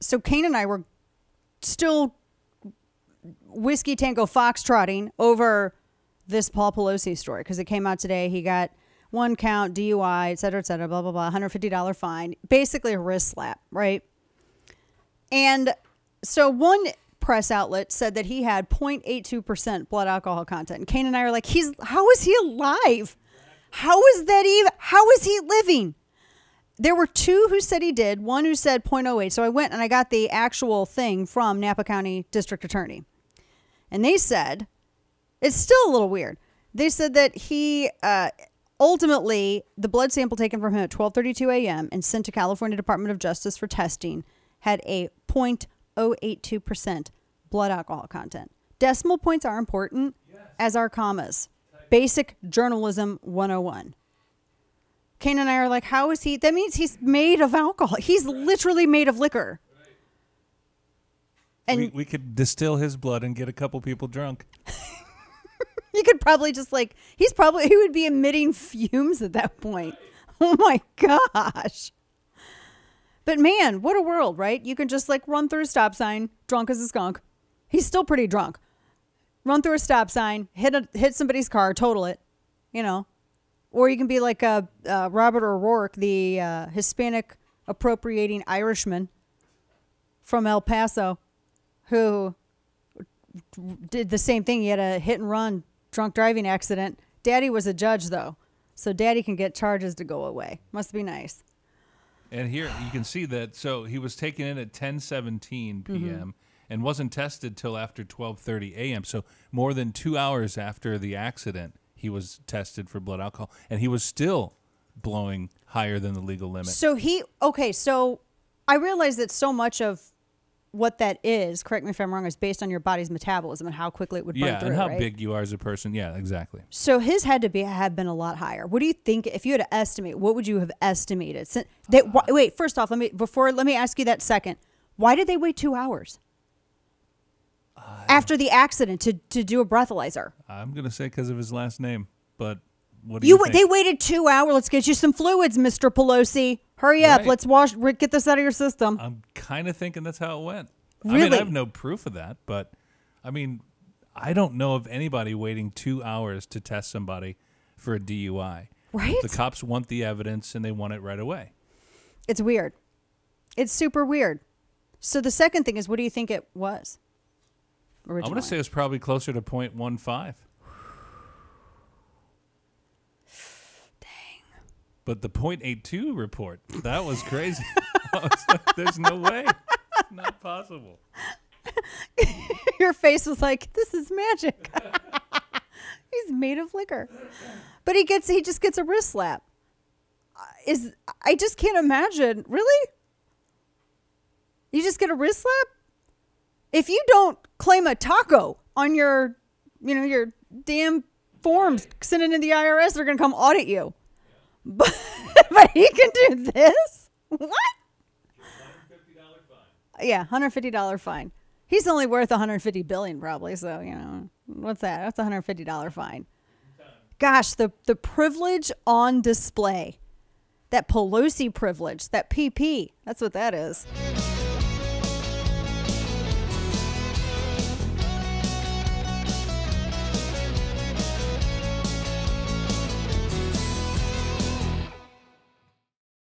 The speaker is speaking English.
so Kane and I were still whiskey tango foxtrotting over this Paul Pelosi story because it came out today. He got 1 count, DUI, et cetera, blah, blah, blah, $150 fine. Basically a wrist slap, right? And so one press outlet said that he had 0.82% blood alcohol content. And Kane and I are like, how is he alive? How is he living? There were 2 who said he did, 1 who said 0.08. So I went and I got the actual thing from Napa County District Attorney. And they said, it's still a little weird. They said that he, ultimately, the blood sample taken from him at 12:32 a.m. and sent to California Department of Justice for testing had a 0.082% blood alcohol content. Decimal points are important, as are commas. Basic journalism 101. Kane and I are like, how is he? That means he's made of alcohol. He's literally made of liquor. And we could distill his blood and get a couple people drunk. You could probably just he would be emitting fumes at that point. Oh my gosh. But man, what a world, right? You can just run through a stop sign, drunk as a skunk. He's still pretty drunk. Run through a stop sign, hit somebody's car, total it, Or you can be like Robert O'Rourke, the Hispanic appropriating Irishman from El Paso, who did the same thing. He had a hit and run drunk driving accident. Daddy was a judge, though, so Daddy can get charges to go away. Must be nice. And here you can see that. So he was taken in at 10:17 p.m. and wasn't tested till after 12:30 a.m. So more than 2 hours after the accident, he was tested for blood alcohol, and he was still blowing higher than the legal limit. So so I realize that so much of what that is, correct me if I'm wrong, is based on your body's metabolism and how quickly it would burn through, and how right? big you are as a person. Yeah, exactly. So his had to have been a lot higher. What do you think, if you had to estimate, what would you have estimated? Wait, first off, let me ask you that second. Why did they wait 2 hours after the accident to do a breathalyzer? I'm going to say because of his last name, but what do you think? They waited 2 hours. Let's get you some fluids, Mr. Pelosi. Hurry up. Let's get this out of your system. I'm kind of thinking that's how it went. Really? I mean, I have no proof of that, but I mean, I don't know of anybody waiting 2 hours to test somebody for a DUI. Right? The cops want the evidence and they want it right away. It's weird. It's super weird. So the second thing is, what do you think it was originally? I'm going to say it was probably closer to 0.15. But the 0.82 report, that was crazy. I was like, there's no way. Not possible. Your face was like, this is magic. He's made of liquor. But he just gets a wrist slap. I just can't imagine. Really? You just get a wrist slap? If you don't claim a taco on your damn forms sent in to the IRS, they're going to come audit you. But he can do this? What? $150 fine. Yeah, $150 fine. He's only worth $150 billion probably, so, what's that? That's a $150 fine. Gosh, the privilege on display. That Pelosi privilege, that PP, that's what that is.